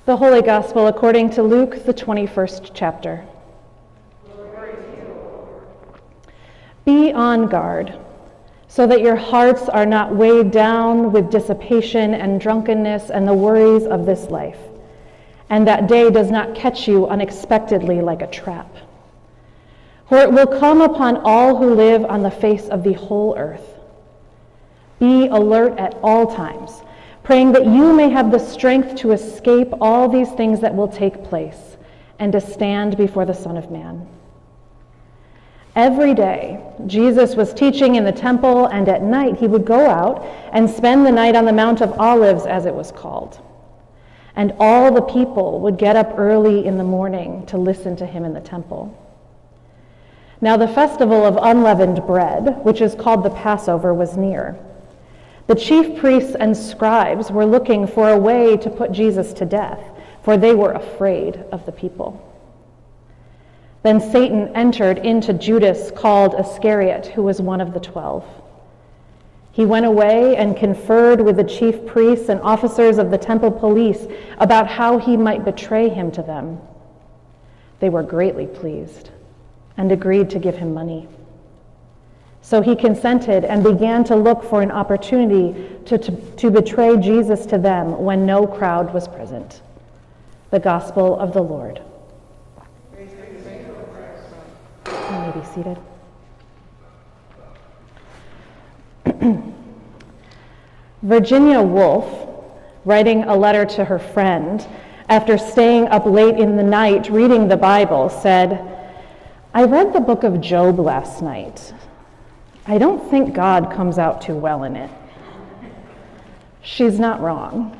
The Holy Gospel according to Luke, the 21st chapter. Be on guard, so that your hearts are not weighed down with dissipation and drunkenness and the worries of this life, and that day does not catch you unexpectedly like a trap. For it will come upon all who live on the face of the whole earth. Be alert at all times, praying that you may have the strength to escape all these things that will take place and to stand before the Son of Man. Every day, Jesus was teaching in the temple, and at night he would go out and spend the night on the Mount of Olives, as it was called. And all the people would get up early in the morning to listen to him in the temple. Now the festival of unleavened bread, which is called the Passover, was near. The chief priests and scribes were looking for a way to put Jesus to death, for they were afraid of the people. Then Satan entered into Judas, called Iscariot, who was one of the 12. He went away and conferred with the chief priests and officers of the temple police about how he might betray him to them. They were greatly pleased and agreed to give him money. So he consented and began to look for an opportunity to betray Jesus to them when no crowd was present. The Gospel of the Lord. You may be seated. Virginia Woolf, writing a letter to her friend after staying up late in the night reading the Bible, said, "I read the book of Job last night. I don't think God comes out too well in it." She's not wrong.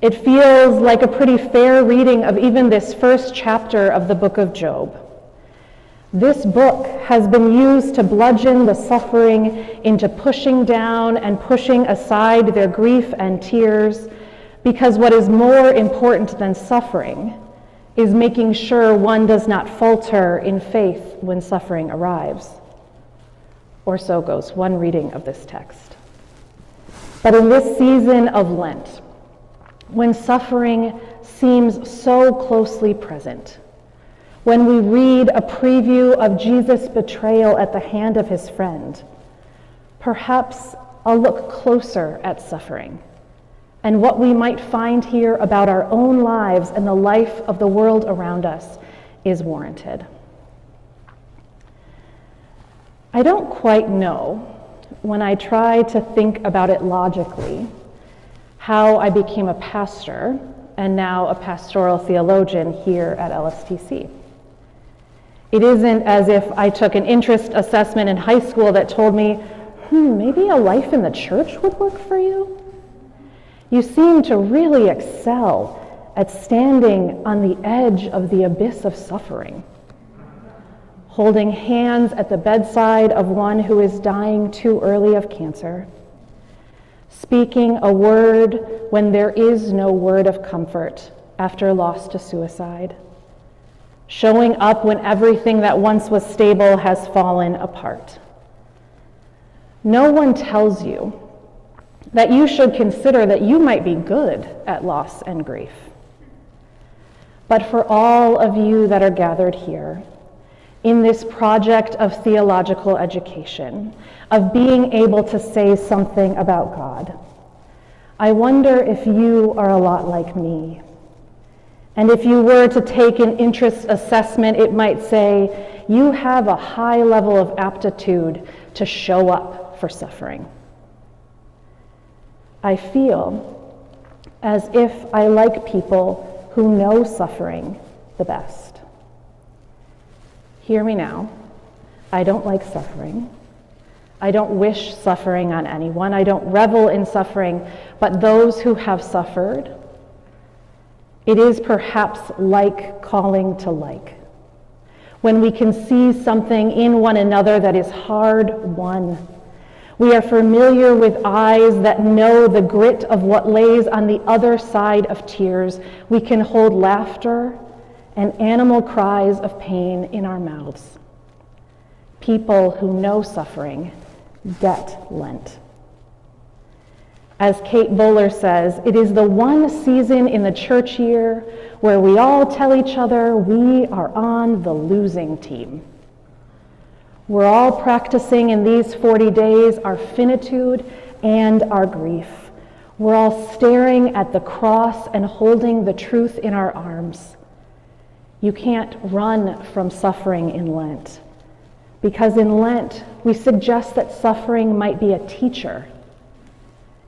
It feels like a pretty fair reading of even this first chapter of the book of Job. This book has been used to bludgeon the suffering into pushing down and pushing aside their grief and tears, because what is more important than suffering is making sure one does not falter in faith when suffering arrives. Or so goes one reading of this text. But in this season of Lent, when suffering seems so closely present, when we read a preview of Jesus' betrayal at the hand of his friend, perhaps a look closer at suffering and what we might find here about our own lives and the life of the world around us is warranted. I don't quite know, when I try to think about it logically, how I became a pastor and now a pastoral theologian here at LSTC. It isn't as if I took an interest assessment in high school that told me, maybe a life in the church would work for you. You seem to really excel at standing on the edge of the abyss of suffering, holding hands at the bedside of one who is dying too early of cancer, speaking a word when there is no word of comfort after loss to suicide, showing up when everything that once was stable has fallen apart. No one tells you that you should consider that you might be good at loss and grief. But for all of you that are gathered here, in this project of theological education, of being able to say something about God, I wonder if you are a lot like me. And if you were to take an interest assessment, it might say, you have a high level of aptitude to show up for suffering. I feel as if I like people who know suffering the best. Hear me now. I don't like suffering. I don't wish suffering on anyone. I don't revel in suffering, but those who have suffered, it is perhaps like calling to like. When we can see something in one another that is hard-won, we are familiar with eyes that know the grit of what lays on the other side of tears. We can hold laughter and animal cries of pain in our mouths. People who know suffering get Lent. As Kate Bowler says, it is the one season in the church year where we all tell each other we are on the losing team. We're all practicing in these 40 days our finitude and our grief. We're all staring at the cross and holding the truth in our arms. You can't run from suffering in Lent, because in Lent we suggest that suffering might be a teacher.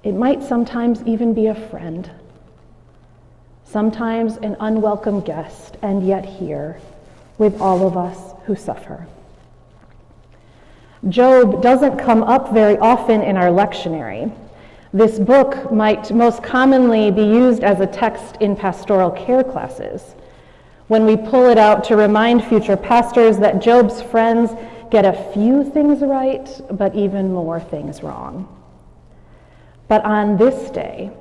It might sometimes even be a friend, sometimes an unwelcome guest, and yet here with all of us who suffer. Job doesn't come up very often in our lectionary. This book might most commonly be used as a text in pastoral care classes, when we pull it out to remind future pastors that Job's friends get a few things right, but even more things wrong. But on this day,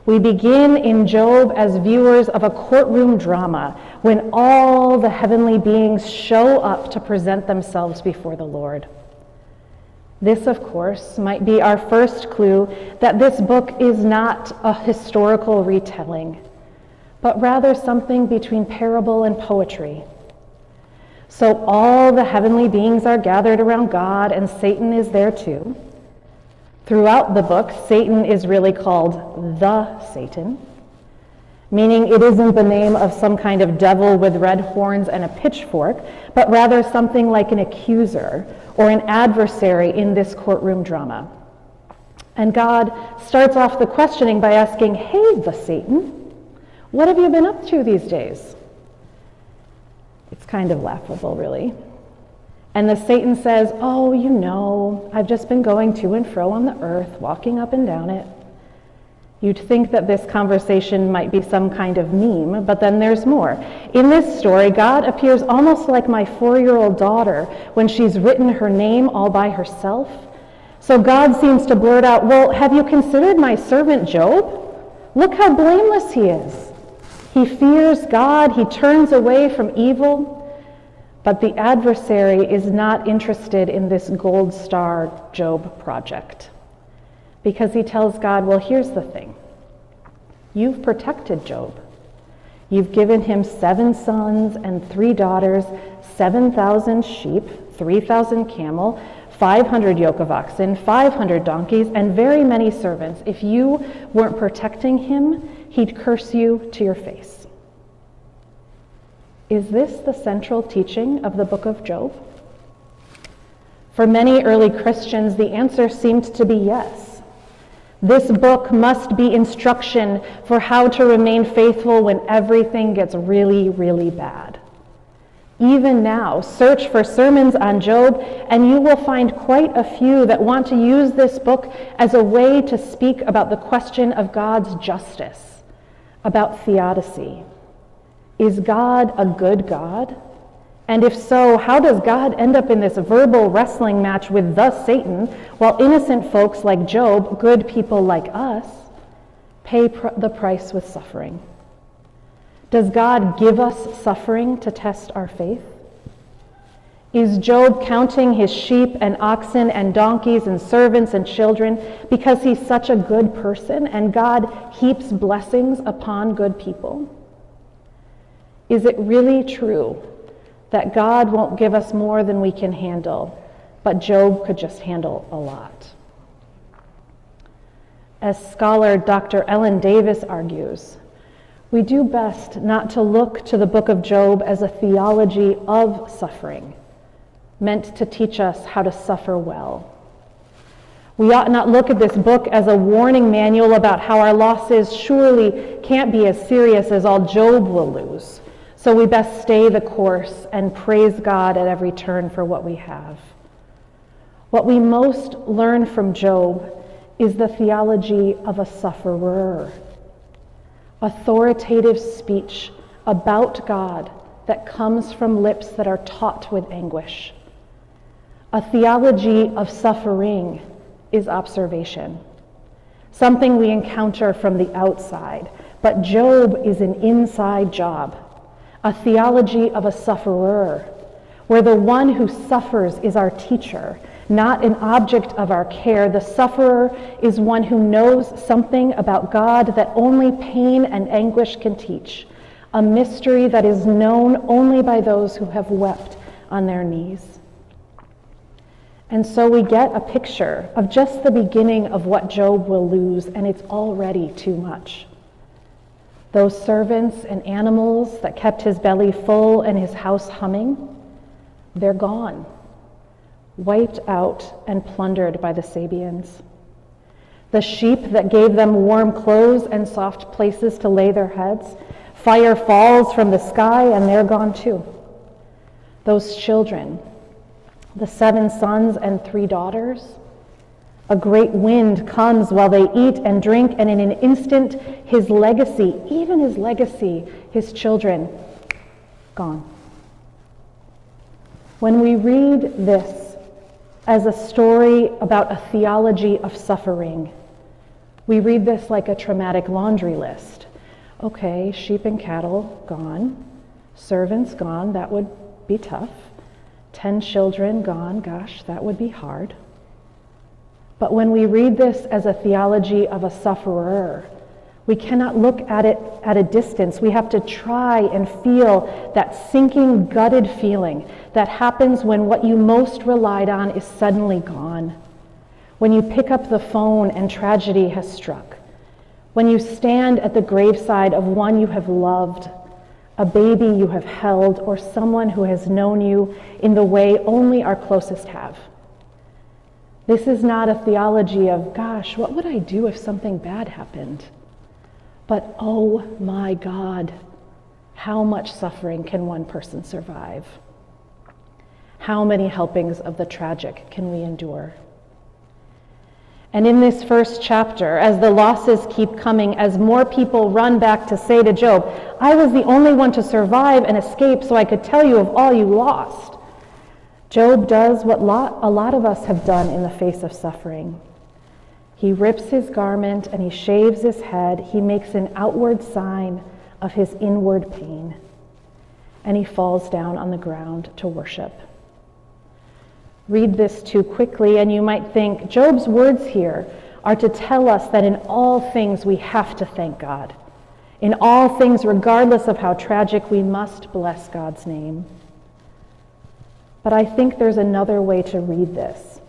we begin in Job as viewers of a courtroom drama when all the heavenly beings show up to present themselves before the Lord. This, of course, might be our first clue that this book is not a historical retelling, but rather something between parable and poetry. So all the heavenly beings are gathered around God, and Satan is there too. Throughout the book, Satan is really called the Satan, meaning it isn't the name of some kind of devil with red horns and a pitchfork, but rather something like an accuser or an adversary in this courtroom drama. And God starts off the questioning by asking, "Hey, the Satan, what have you been up to these days?" It's kind of laughable, really. And the Satan says, "Oh, you know, I've just been going to and fro on the earth, walking up and down it." You'd think that this conversation might be some kind of meme, but then there's more. In this story, God appears almost like my 4-year-old daughter when she's written her name all by herself. So God seems to blurt out, "Well, have you considered my servant Job? Look how blameless he is. He fears God, he turns away from evil." But the adversary is not interested in this gold star Job project, because he tells God, "Well, here's the thing. You've protected Job. You've given him 7 sons and 3 daughters, 7,000 sheep, 3,000 camel, 500 yoke of oxen, 500 donkeys, and very many servants. If you weren't protecting him, he'd curse you to your face." Is this the central teaching of the book of Job? For many early Christians, the answer seemed to be yes. This book must be instruction for how to remain faithful when everything gets really, really bad. Even now, search for sermons on Job, and you will find quite a few that want to use this book as a way to speak about the question of God's justice, about theodicy. Is God a good God? And if so, how does God end up in this verbal wrestling match with the Satan, while innocent folks like Job, good people like us, pay the price with suffering? Does God give us suffering to test our faith? Is Job counting his sheep and oxen and donkeys and servants and children because he's such a good person and God heaps blessings upon good people? Is it really true that God won't give us more than we can handle, but Job could just handle a lot? As scholar Dr. Ellen Davis argues, we do best not to look to the book of Job as a theology of suffering, meant to teach us how to suffer well. We ought not look at this book as a warning manual about how our losses surely can't be as serious as all Job will lose. So we best stay the course and praise God at every turn for what we have. What we most learn from Job is the theology of a sufferer, authoritative speech about God that comes from lips that are taut with anguish. A theology of suffering is observation, something we encounter from the outside, but Job is an inside job. A theology of a sufferer, where the one who suffers is our teacher, not an object of our care. The sufferer is one who knows something about God that only pain and anguish can teach, a mystery that is known only by those who have wept on their knees. And so we get a picture of just the beginning of what Job will lose, and it's already too much. Those servants and animals that kept his belly full and his house humming, they're gone, wiped out and plundered by the Sabians. The sheep that gave them warm clothes and soft places to lay their heads, fire falls from the sky and they're gone too. Those children, the 7 sons and 3 daughters, a great wind comes while they eat and drink, and in an instant, his legacy, even his legacy, his children, gone. When we read this as a story about a theology of suffering, we read this like a traumatic laundry list. Okay, sheep and cattle gone, servants gone, that would be tough. 10 children gone, gosh, that would be hard. But when we read this as a theology of a sufferer, we cannot look at it at a distance. We have to try and feel that sinking, gutted feeling that happens when what you most relied on is suddenly gone. When you pick up the phone and tragedy has struck. When you stand at the graveside of one you have loved, a baby you have held, or someone who has known you in the way only our closest have. This is not a theology of, gosh, what would I do if something bad happened? But, oh my God, how much suffering can one person survive? How many helpings of the tragic can we endure? And in this first chapter, as the losses keep coming, as more people run back to say to Job, I was the only one to survive and escape so I could tell you of all you lost. Job does what a lot of us have done in the face of suffering. He rips his garment and he shaves his head. He makes an outward sign of his inward pain. And he falls down on the ground to worship. Read this too quickly and you might think Job's words here are to tell us that in all things we have to thank God. In all things, regardless of how tragic, we must bless God's name. But I think there's another way to read this,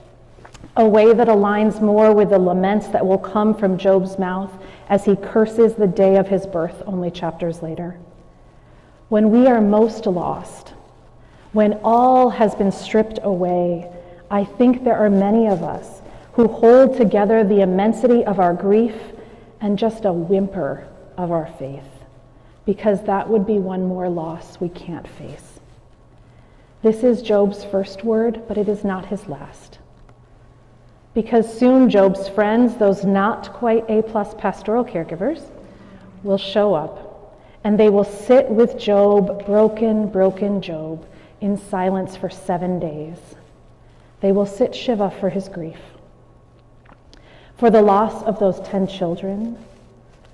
a way that aligns more with the laments that will come from Job's mouth as he curses the day of his birth only chapters later. When we are most lost, when all has been stripped away, I think there are many of us who hold together the immensity of our grief and just a whimper of our faith, because that would be one more loss we can't face. This is Job's first word, but it is not his last. Because soon Job's friends, those not quite A+ pastoral caregivers, will show up, and they will sit with Job, broken Job, in silence for 7 days. They will sit Shiva for his grief, for the loss of those 10 children,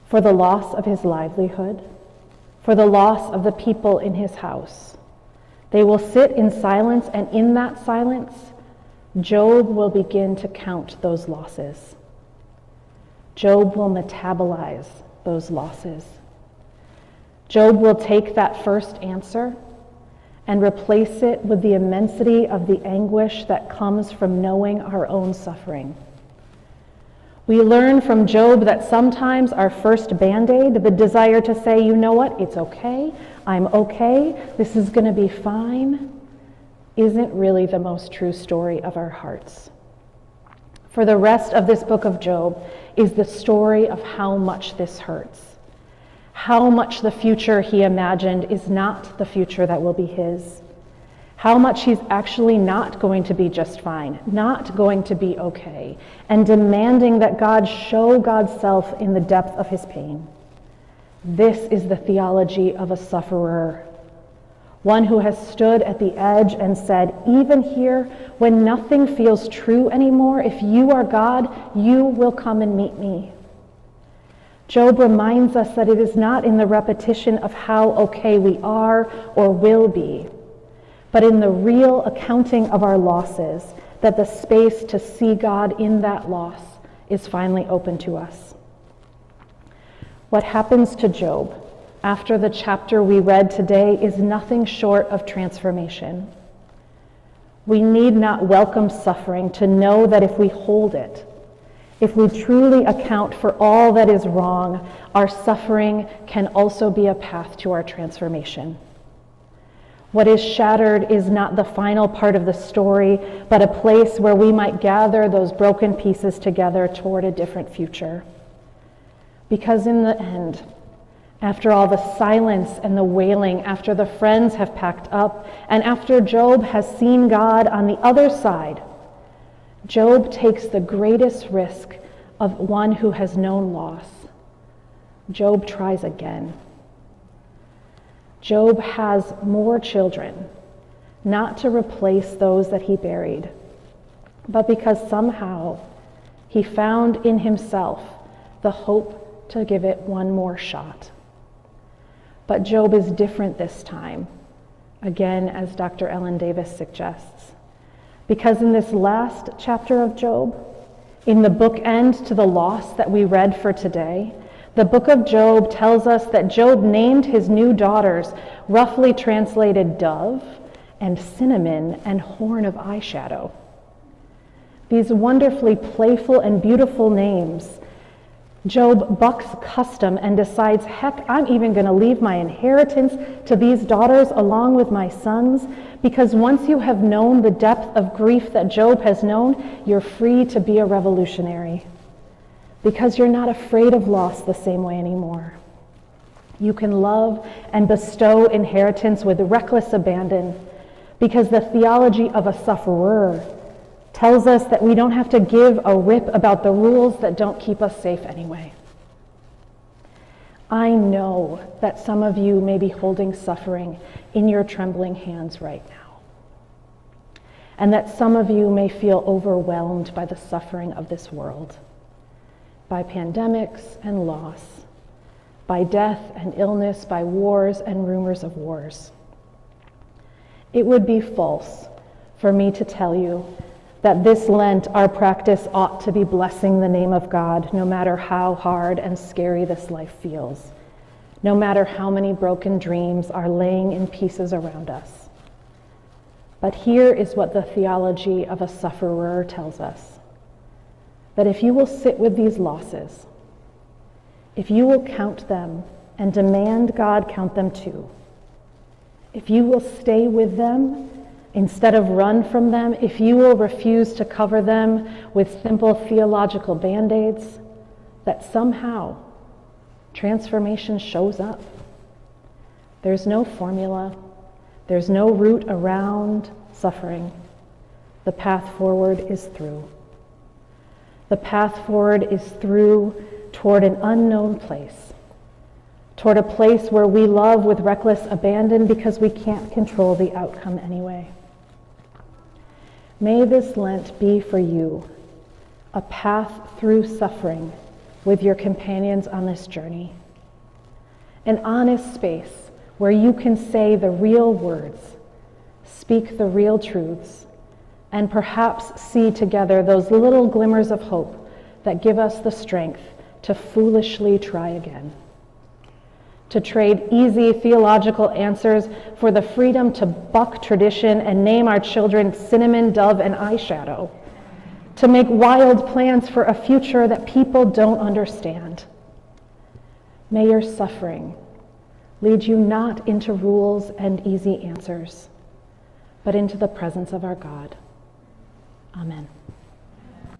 for the loss of his livelihood, for the loss of the people in his house. They will sit in silence, and in that silence, Job will begin to count those losses. Job will metabolize those losses. Job will take that first answer and replace it with the immensity of the anguish that comes from knowing our own suffering. We learn from Job that sometimes our first Band-Aid, the desire to say, you know what, it's okay, I'm okay, this is going to be fine, isn't really the most true story of our hearts. For the rest of this book of Job is the story of how much this hurts, how much the future he imagined is not the future that will be his, how much he's actually not going to be just fine, not going to be okay, and demanding that God show God's self in the depth of his pain. This is the theology of a sufferer, one who has stood at the edge and said, even here, when nothing feels true anymore, if you are God, you will come and meet me. Job reminds us that it is not in the repetition of how okay we are or will be, but in the real accounting of our losses that the space to see God in that loss is finally open to us. What happens to Job after the chapter we read today is nothing short of transformation. We need not welcome suffering to know that if we hold it, if we truly account for all that is wrong, our suffering can also be a path to our transformation. What is shattered is not the final part of the story, but a place where we might gather those broken pieces together toward a different future. Because in the end, after all the silence and the wailing, after the friends have packed up, and after Job has seen God on the other side, Job takes the greatest risk of one who has known loss. Job tries again. Job has more children, not to replace those that he buried, but because somehow he found in himself the hope to give it one more shot. But Job is different this time, again, as Dr. Ellen Davis suggests, because in this last chapter of Job, in the bookend to the loss that we read for today, the book of Job tells us that Job named his new daughters, roughly translated dove and cinnamon and horn of eyeshadow. These wonderfully playful and beautiful names, Job bucks custom and decides, heck, I'm even going to leave my inheritance to these daughters along with my sons, because once you have known the depth of grief that Job has known, you're free to be a revolutionary, because you're not afraid of loss the same way anymore. You can love and bestow inheritance with reckless abandon, because the theology of a sufferer tells us that we don't have to give a rip about the rules that don't keep us safe anyway. I know that some of you may be holding suffering in your trembling hands right now, and that some of you may feel overwhelmed by the suffering of this world, by pandemics and loss, by death and illness, by wars and rumors of wars. It would be false for me to tell you that this Lent our practice ought to be blessing the name of God, no matter how hard and scary this life feels, no matter how many broken dreams are laying in pieces around us. But here is what the theology of a sufferer tells us, that if you will sit with these losses, if you will count them and demand God count them too, if you will stay with them instead of run from them, if you will refuse to cover them with simple theological band-aids, that somehow transformation shows up. There's no formula. There's no route around suffering. The path forward is through. The path forward is through toward an unknown place, toward a place where we love with reckless abandon because we can't control the outcome anyway. May this Lent be for you a path through suffering with your companions on this journey, an honest space where you can say the real words, speak the real truths, and perhaps see together those little glimmers of hope that give us the strength to foolishly try again. To trade easy theological answers for the freedom to buck tradition and name our children cinnamon, dove, and eyeshadow. To make wild plans for a future that people don't understand. May your suffering lead you not into rules and easy answers, but into the presence of our God. Amen.